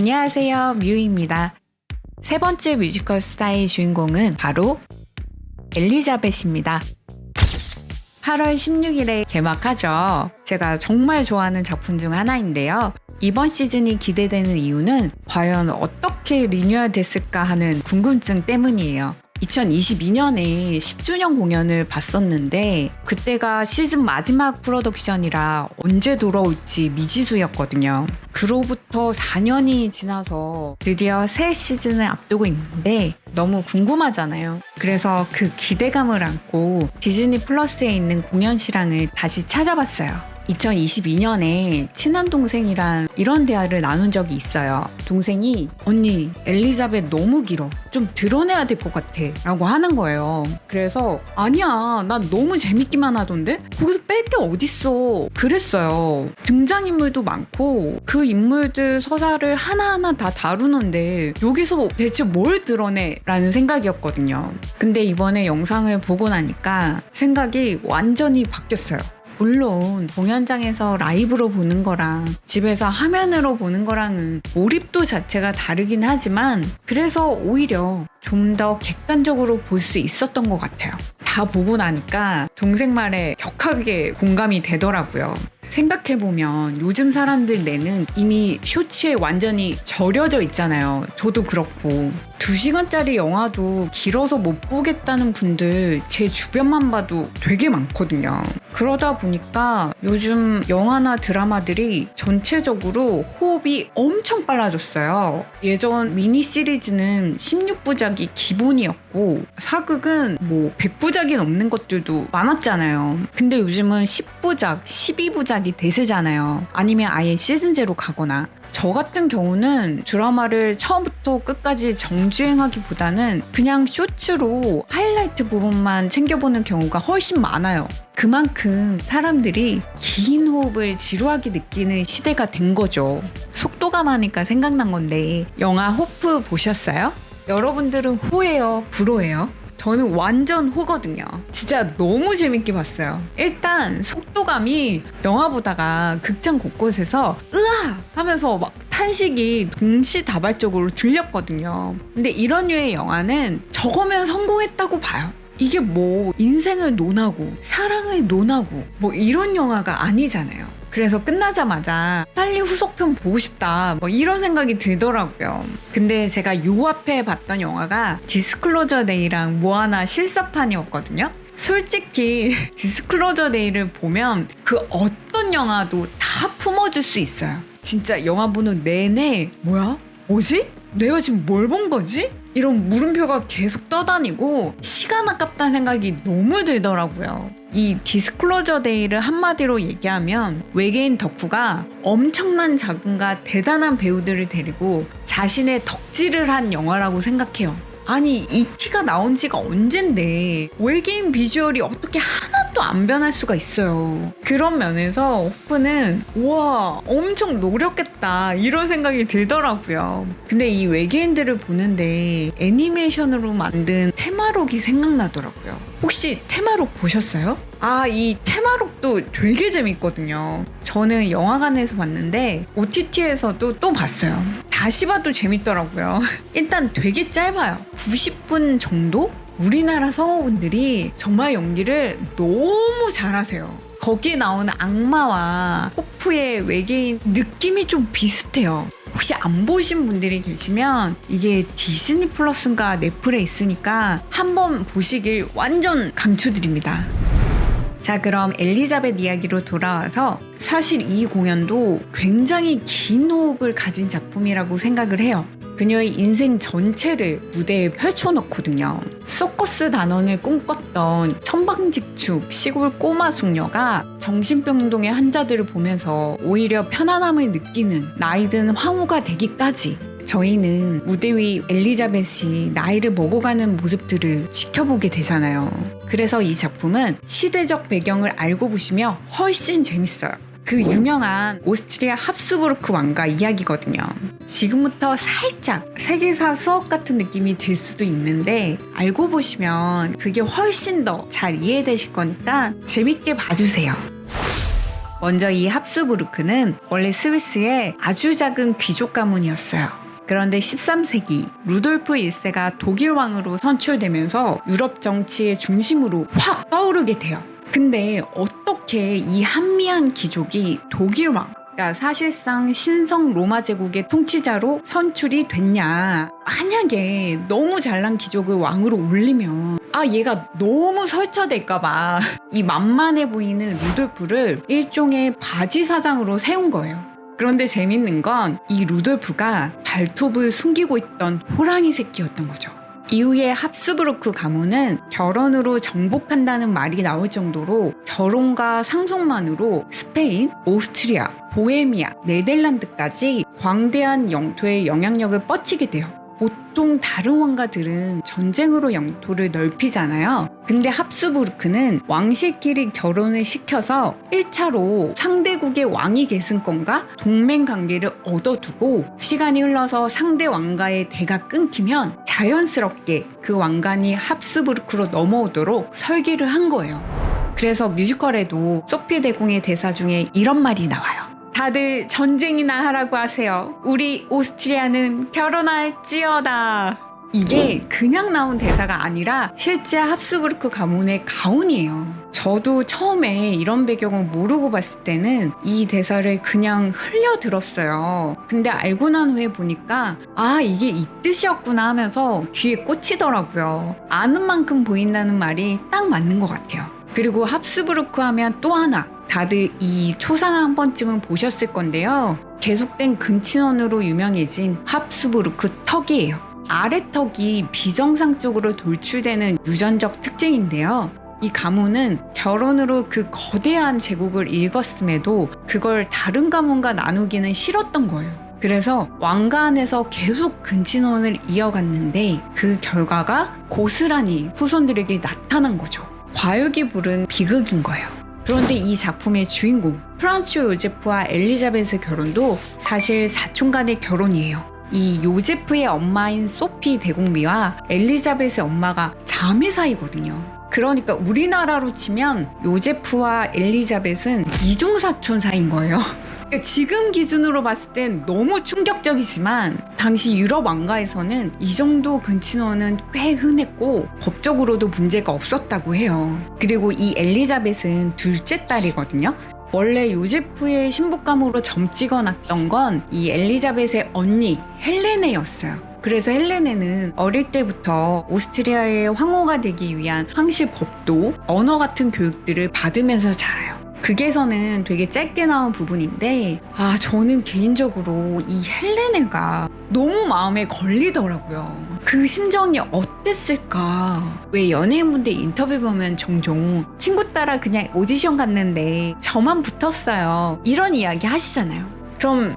안녕하세요, 뮤입니다. 세 번째 뮤지컬 수다의 주인공은 바로 엘리자벳입니다. 8월 16일에 개막하죠. 제가 정말 좋아하는 작품 중 하나인데요. 이번 시즌이 기대되는 이유는 과연 어떻게 리뉴얼 됐을까 하는 궁금증 때문이에요. 2022년에 10주년 공연을 봤었는데 그때가 시즌 마지막 프로덕션이라 언제 돌아올지 미지수였거든요. 그로부터 4년이 지나서 드디어 새 시즌을 앞두고 있는데 너무 궁금하잖아요. 그래서 그 기대감을 안고 디즈니 플러스에 있는 공연 실황을 다시 찾아봤어요. 2022년에 친한 동생이랑 이런 대화를 나눈 적이 있어요. 동생이 언니 엘리자벳 너무 길어. 좀 드러내야 될 것 같아 라고 하는 거예요. 그래서 아니야 난 너무 재밌기만 하던데? 거기서 뺄 게 어딨어. 그랬어요. 등장인물도 많고 그 인물들 서사를 하나하나 다 다루는데 여기서 대체 뭘 드러내? 라는 생각이었거든요. 근데 이번에 영상을 보고 나니까 생각이 완전히 바뀌었어요. 물론 공연장에서 라이브로 보는 거랑 집에서 화면으로 보는 거랑은 몰입도 자체가 다르긴 하지만 그래서 오히려 좀 더 객관적으로 볼 수 있었던 것 같아요. 다 보고 나니까 동생 말에 격하게 공감이 되더라고요. 생각해보면 요즘 사람들 뇌는 이미 쇼츠에 완전히 절여져 있잖아요. 저도 그렇고 2시간짜리 영화도 길어서 못 보겠다는 분들 제 주변만 봐도 되게 많거든요. 그러다 보니까 요즘 영화나 드라마들이 전체적으로 호흡이 엄청 빨라졌어요. 예전 미니 시리즈는 16부작이 기본이었고 사극은 뭐 100부작이 넘는 것들도 많았잖아요. 근데 요즘은 10부작, 12부작이 대세잖아요. 아니면 아예 시즌제로 가거나. 저 같은 경우는 드라마를 처음부터 끝까지 정주행하기보다는 그냥 쇼츠로 하이라이트 부분만 챙겨보는 경우가 훨씬 많아요. 그만큼 사람들이 긴 호흡을 지루하게 느끼는 시대가 된 거죠. 속도감 하니까 생각난 건데 영화 호프 보셨어요? 여러분들은 호예요? 불호예요? 저는 완전 호거든요. 진짜 너무 재밌게 봤어요. 일단 속도감이 영화 보다가 극장 곳곳에서 으아! 하면서 막 탄식이 동시다발적으로 들렸거든요. 근데 이런 류의 영화는 저거면 성공했다고 봐요. 이게 뭐 인생을 논하고 사랑을 논하고 뭐 이런 영화가 아니잖아요. 그래서 끝나자마자 빨리 후속편 보고 싶다 뭐 이런 생각이 들더라고요. 근데 제가 요 앞에 봤던 영화가 디스클로저 데이랑 모아나 실사판이었거든요. 솔직히 디스클로저 데이를 보면 그 어떤 영화도 다 품어줄 수 있어요. 진짜 영화 보는 내내 뭐야? 뭐지? 내가 지금 뭘 본 거지? 이런 물음표가 계속 떠다니고 시간 아깝다는 생각이 너무 들더라고요. 이 디스클로저 데이를 한마디로 얘기하면 외계인 덕후가 엄청난 자금과 대단한 배우들을 데리고 자신의 덕질을 한 영화라고 생각해요. 아니 E.T.가 나온 지가 언젠데 외계인 비주얼이 어떻게 하나도 안 변할 수가 있어요. 그런 면에서 호프는 우와 엄청 노력했다 이런 생각이 들더라고요. 근데 이 외계인들을 보는데 애니메이션으로 만든 테마록이 생각나더라고요. 혹시 테마록 보셨어요? 이 테마록도 되게 재밌거든요. 저는 영화관에서 봤는데 OTT에서도 또 봤어요. 다시 봐도 재밌더라고요. 일단 되게 짧아요. 90분 정도? 우리나라 성우분들이 정말 연기를 너무 잘하세요. 거기에 나오는 악마와 호프의 외계인 느낌이 좀 비슷해요. 혹시 안 보신 분들이 계시면 이게 디즈니 플러스인가 넷플에 있으니까 한번 보시길 완전 강추드립니다. 자, 그럼 엘리자벳 이야기로 돌아와서 사실 이 공연도 굉장히 긴 호흡을 가진 작품이라고 생각을 해요. 그녀의 인생 전체를 무대에 펼쳐놓거든요. 서커스 단원을 꿈꿨던 천방직축 시골 꼬마 숙녀가 정신병동의 환자들을 보면서 오히려 편안함을 느끼는 나이든 황후가 되기까지 저희는 무대 위 엘리자벳이 나이를 먹어가는 모습들을 지켜보게 되잖아요. 그래서 이 작품은 시대적 배경을 알고 보시면 훨씬 재밌어요. 그 유명한 오스트리아 합스부르크 왕가 이야기거든요. 지금부터 살짝 세계사 수업 같은 느낌이 들 수도 있는데 알고 보시면 그게 훨씬 더 잘 이해되실 거니까 재밌게 봐주세요. 먼저 이 합스부르크는 원래 스위스의 아주 작은 귀족 가문이었어요. 그런데 13세기 루돌프 1세가 독일 왕으로 선출되면서 유럽 정치의 중심으로 확 떠오르게 돼요. 근데 어떻게 이 한미한 귀족이 독일 왕, 그러니까 사실상 신성 로마 제국의 통치자로 선출이 됐냐. 만약에 너무 잘난 귀족을 왕으로 올리면 얘가 너무 설쳐될까봐 이 만만해 보이는 루돌프를 일종의 바지 사장으로 세운 거예요. 그런데 재밌는 건 이 루돌프가 발톱을 숨기고 있던 호랑이 새끼였던 거죠. 이후에 합스부르크 가문은 결혼으로 정복한다는 말이 나올 정도로 결혼과 상속만으로 스페인, 오스트리아, 보헤미아, 네덜란드까지 광대한 영토의 영향력을 뻗치게 돼요. 보통 다른 왕가들은 전쟁으로 영토를 넓히잖아요. 근데 합스부르크는 왕실끼리 결혼을 시켜서 1차로 상대국의 왕위 계승권과 동맹 관계를 얻어두고 시간이 흘러서 상대 왕가의 대가 끊기면 자연스럽게 그 왕관이 합스부르크로 넘어오도록 설계를 한 거예요. 그래서 뮤지컬에도 소피 대공의 대사 중에 이런 말이 나와요. 다들 전쟁이나 하라고 하세요. 우리 오스트리아는 결혼할지어다. 이게 그냥 나온 대사가 아니라 실제 합스부르크 가문의 가훈이에요. 저도 처음에 이런 배경을 모르고 봤을 때는 이 대사를 그냥 흘려 들었어요. 근데 알고 난 후에 보니까 이게 이 뜻이었구나 하면서 귀에 꽂히더라고요. 아는 만큼 보인다는 말이 딱 맞는 것 같아요. 그리고 합스부르크 하면 또 하나, 다들 이 초상화 한 번쯤은 보셨을 건데요. 계속된 근친혼으로 유명해진 합스부르크 턱이에요. 아래턱이 비정상적으로 돌출되는 유전적 특징인데요. 이 가문은 결혼으로 그 거대한 제국을 일궜음에도 그걸 다른 가문과 나누기는 싫었던 거예요. 그래서 왕가 안에서 계속 근친혼을 이어갔는데 그 결과가 고스란히 후손들에게 나타난 거죠. 과욕이 부른 비극인 거예요. 그런데 이 작품의 주인공 프란츠 요제프와 엘리자베스의 결혼도 사실 사촌 간의 결혼이에요. 이 요제프의 엄마인 소피 대공비와 엘리자베스의 엄마가 자매 사이거든요. 그러니까 우리나라로 치면 요제프와 엘리자벳은 이종사촌 사이인 거예요. 지금 기준으로 봤을 땐 너무 충격적이지만 당시 유럽 왕가에서는 이 정도 근친혼은 꽤 흔했고 법적으로도 문제가 없었다고 해요. 그리고 이 엘리자벳은 둘째 딸이거든요. 원래 요제프의 신부감으로 점 찍어놨던 건 이 엘리자벳의 언니 헬레네였어요. 그래서 헬레네는 어릴 때부터 오스트리아의 황후가 되기 위한 황실 법도, 언어 같은 교육들을 받으면서 자라요. 극에서는 되게 짧게 나온 부분인데 저는 개인적으로 이 헬레네가 너무 마음에 걸리더라고요. 그 심정이 어땠을까? 왜 연예인분들 인터뷰 보면 종종 친구 따라 그냥 오디션 갔는데 저만 붙었어요, 이런 이야기 하시잖아요. 그럼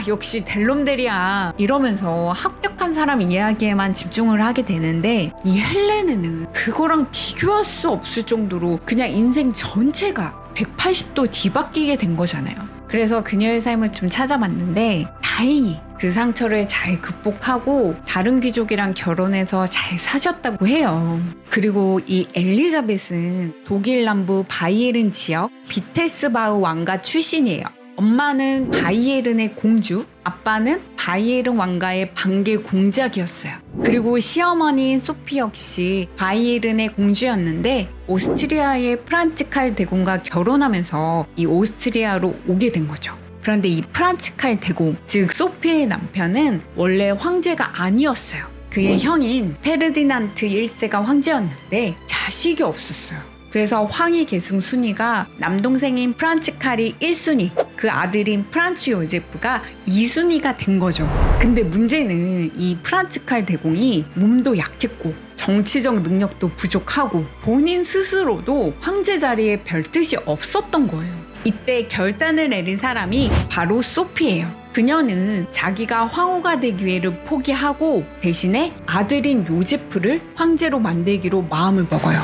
역시 델롬델이야 이러면서 합격한 사람 이야기에만 집중을 하게 되는데 이 헬레네는 그거랑 비교할 수 없을 정도로 그냥 인생 전체가 180도 뒤바뀌게 된 거잖아요. 그래서 그녀의 삶을 좀 찾아봤는데 다행히 그 상처를 잘 극복하고 다른 귀족이랑 결혼해서 잘 사셨다고 해요. 그리고 이 엘리자벳은 독일 남부 바이에른 지역 비텔스바흐 왕가 출신이에요. 엄마는 바이에른의 공주, 아빠는 바이에른 왕가의 반개 공작이었어요. 그리고 시어머니인 소피 역시 바이에른의 공주였는데 오스트리아의 프란츠 칼 대공과 결혼하면서 이 오스트리아로 오게 된 거죠. 그런데 이 프란츠 칼 대공, 즉 소피의 남편은 원래 황제가 아니었어요. 그의 형인 페르디난트 1세가 황제였는데 자식이 없었어요. 그래서 황위 계승 순위가 남동생인 프란츠 칼이 1순위, 그 아들인 프란츠 요제프가 2순위가 된 거죠. 근데 문제는 이 프란츠 칼 대공이 몸도 약했고 정치적 능력도 부족하고 본인 스스로도 황제 자리에 별 뜻이 없었던 거예요. 이때 결단을 내린 사람이 바로 소피예요. 그녀는 자기가 황후가 되기 위해를 포기하고 대신에 아들인 요제프를 황제로 만들기로 마음을 먹어요.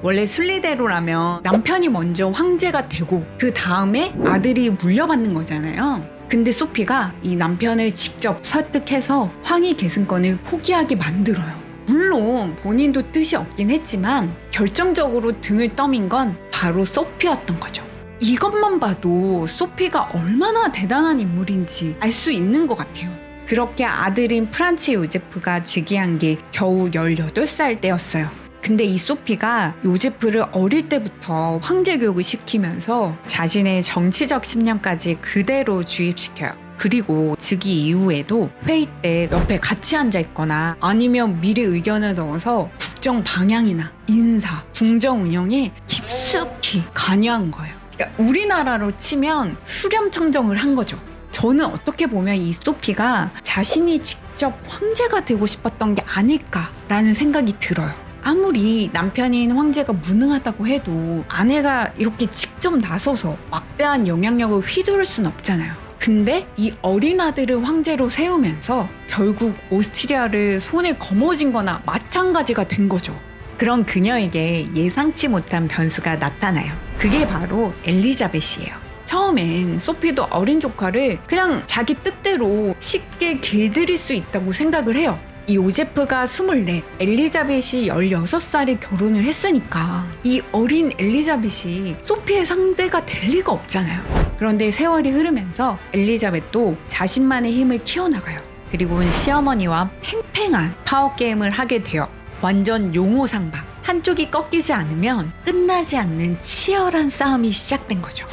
원래 순리대로라면 남편이 먼저 황제가 되고 그 다음에 아들이 물려받는 거잖아요. 근데 소피가 이 남편을 직접 설득해서 황위 계승권을 포기하게 만들어요. 물론 본인도 뜻이 없긴 했지만 결정적으로 등을 떠민 건 바로 소피였던 거죠. 이것만 봐도 소피가 얼마나 대단한 인물인지 알 수 있는 것 같아요. 그렇게 아들인 프란츠 요제프가 즉위한 게 겨우 18살 때였어요. 근데 이 소피가 요제프를 어릴 때부터 황제 교육을 시키면서 자신의 정치적 신념까지 그대로 주입시켜요. 그리고 즉위 이후에도 회의 때 옆에 같이 앉아 있거나 아니면 미리 의견을 넣어서 국정 방향이나 인사, 궁정 운영에 깊숙이 관여한 거예요. 그러니까 우리나라로 치면 수렴청정을 한 거죠. 저는 어떻게 보면 이 소피가 자신이 직접 황제가 되고 싶었던 게 아닐까라는 생각이 들어요. 아무리 남편인 황제가 무능하다고 해도 아내가 이렇게 직접 나서서 막대한 영향력을 휘두를 순 없잖아요. 근데 이 어린 아들을 황제로 세우면서 결국 오스트리아를 손에 거머쥔 거나 마찬가지가 된 거죠. 그런 그녀에게 예상치 못한 변수가 나타나요. 그게 바로 엘리자벳이에요. 처음엔 소피도 어린 조카를 그냥 자기 뜻대로 쉽게 길들일 수 있다고 생각을 해요. 이 요제프가 24, 엘리자벳이 16살에 결혼을 했으니까 이 어린 엘리자벳이 소피의 상대가 될 리가 없잖아요. 그런데 세월이 흐르면서 엘리자벳도 자신만의 힘을 키워나가요. 그리고는 시어머니와 팽팽한 파워게임을 하게 돼요. 완전 용호상박. 한쪽이 꺾이지 않으면 끝나지 않는 치열한 싸움이 시작된 거죠.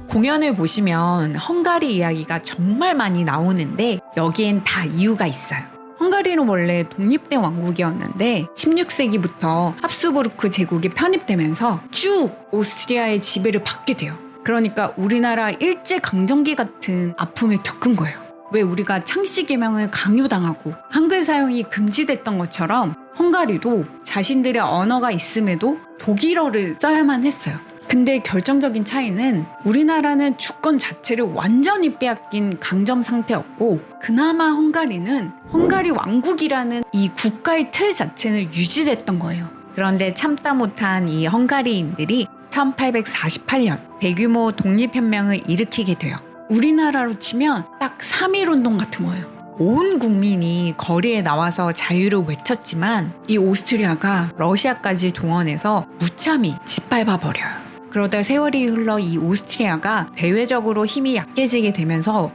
공연을 보시면 헝가리 이야기가 정말 많이 나오는데 여기엔 다 이유가 있어요. 헝가리는 원래 독립된 왕국이었는데 16세기부터 합스부르크 제국이 편입되면서 쭉 오스트리아의 지배를 받게 돼요. 그러니까 우리나라 일제강점기 같은 아픔을 겪은 거예요. 왜 우리가 창씨개명을 강요당하고 한글 사용이 금지됐던 것처럼 헝가리도 자신들의 언어가 있음에도 독일어를 써야만 했어요. 근데 결정적인 차이는 우리나라는 주권 자체를 완전히 빼앗긴 강점 상태였고 그나마 헝가리는 헝가리 왕국이라는 이 국가의 틀 자체는 유지됐던 거예요. 그런데 참다 못한 이 헝가리인들이 1848년 대규모 독립혁명을 일으키게 돼요. 우리나라로 치면 딱 3.1운동 같은 거예요. 온 국민이 거리에 나와서 자유를 외쳤지만 이 오스트리아가 러시아까지 동원해서 무참히 짓밟아 버려요. 그러다 세월이 흘러 이 오스트리아가 대외적으로 힘이 약해지게 되면서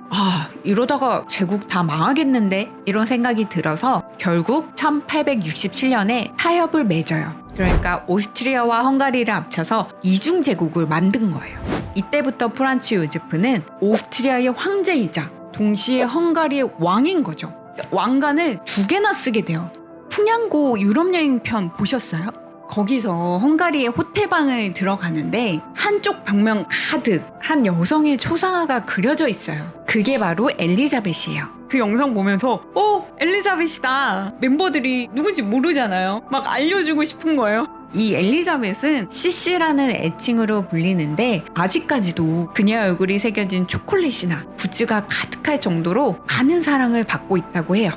이러다가 제국 다 망하겠는데 이런 생각이 들어서 결국 1867년에 타협을 맺어요. 그러니까 오스트리아와 헝가리를 합쳐서 이중제국을 만든 거예요. 이때부터 프란츠 요제프는 오스트리아의 황제이자 동시에 헝가리의 왕인 거죠. 왕관을 2개나 쓰게 돼요. 풍양고 유럽여행 편 보셨어요? 거기서 헝가리의 호텔방을 들어가는데 한쪽 벽면 가득 한 여성의 초상화가 그려져 있어요. 그게 바로 엘리자벳이에요. 그 영상 보면서 엘리자벳이다. 멤버들이 누군지 모르잖아요. 막 알려주고 싶은 거예요. 이 엘리자벳은 CC라는 애칭으로 불리는데 아직까지도 그녀 얼굴이 새겨진 초콜릿이나 굿즈가 가득할 정도로 많은 사랑을 받고 있다고 해요.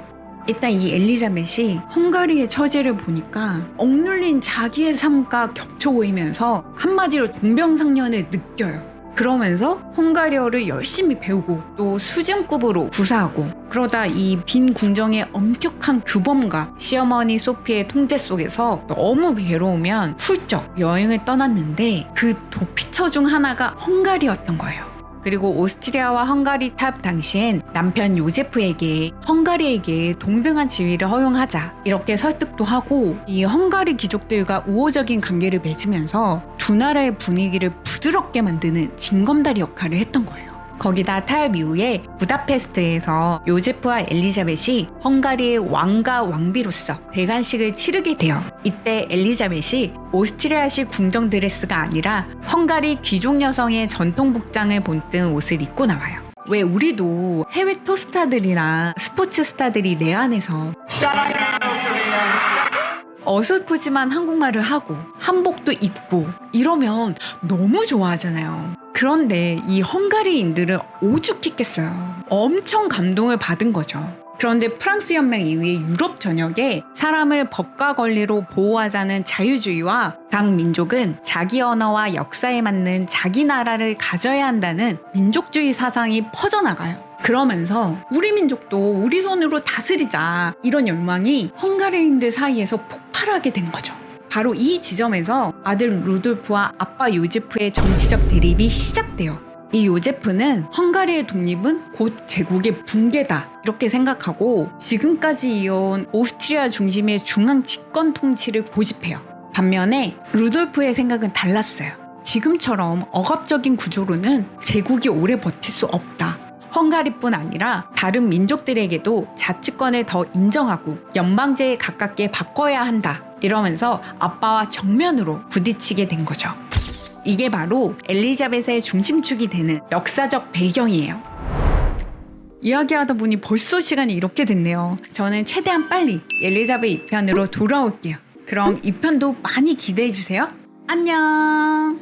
일단 이 엘리자벳이 헝가리의 처지를 보니까 억눌린 자기의 삶과 겹쳐 보이면서 한마디로 동병상련을 느껴요. 그러면서 헝가리어를 열심히 배우고 또 수준급으로 구사하고 그러다 이 빈 궁정의 엄격한 규범과 시어머니 소피의 통제 속에서 너무 괴로우면 훌쩍 여행을 떠났는데 그 도피처 중 하나가 헝가리였던 거예요. 그리고 오스트리아와 헝가리 타협 당시엔 남편 요제프에게 헝가리에게 동등한 지위를 허용하자 이렇게 설득도 하고 이 헝가리 귀족들과 우호적인 관계를 맺으면서 두 나라의 분위기를 부드럽게 만드는 징검다리 역할을 했던 거예요. 거기다 타협 이후에 부다페스트에서 요제프와 엘리자벳이 헝가리의 왕과 왕비로서 대관식을 치르게 돼요. 이때 엘리자벳이 오스트리아식 궁정 드레스가 아니라 헝가리 귀족 여성의 전통 복장을 본뜬 옷을 입고 나와요. 왜 우리도 해외 톱스타들이나 스포츠 스타들이 내 안에서 어설프지만 한국말을 하고 한복도 입고 이러면 너무 좋아하잖아요. 그런데 이 헝가리인들은 오죽했겠어요. 엄청 감동을 받은 거죠. 그런데 프랑스 혁명 이후에 유럽 전역에 사람을 법과 권리로 보호하자는 자유주의와 각 민족은 자기 언어와 역사에 맞는 자기 나라를 가져야 한다는 민족주의 사상이 퍼져나가요. 그러면서 우리 민족도 우리 손으로 다스리자 이런 열망이 헝가리인들 사이에서 폭발하게 된 거죠. 바로 이 지점에서 아들 루돌프와 아빠 요제프의 정치적 대립이 시작돼요. 이 요제프는 헝가리의 독립은 곧 제국의 붕괴다 이렇게 생각하고 지금까지 이어온 오스트리아 중심의 중앙 집권 통치를 고집해요. 반면에 루돌프의 생각은 달랐어요. 지금처럼 억압적인 구조로는 제국이 오래 버틸 수 없다. 헝가리뿐 아니라 다른 민족들에게도 자치권을 더 인정하고 연방제에 가깝게 바꿔야 한다. 이러면서 아빠와 정면으로 부딪히게 된 거죠. 이게 바로 엘리자벳의 중심축이 되는 역사적 배경이에요. 이야기하다 보니 벌써 시간이 이렇게 됐네요. 저는 최대한 빨리 엘리자벳 2편으로 돌아올게요. 그럼 2편도 많이 기대해주세요. 안녕!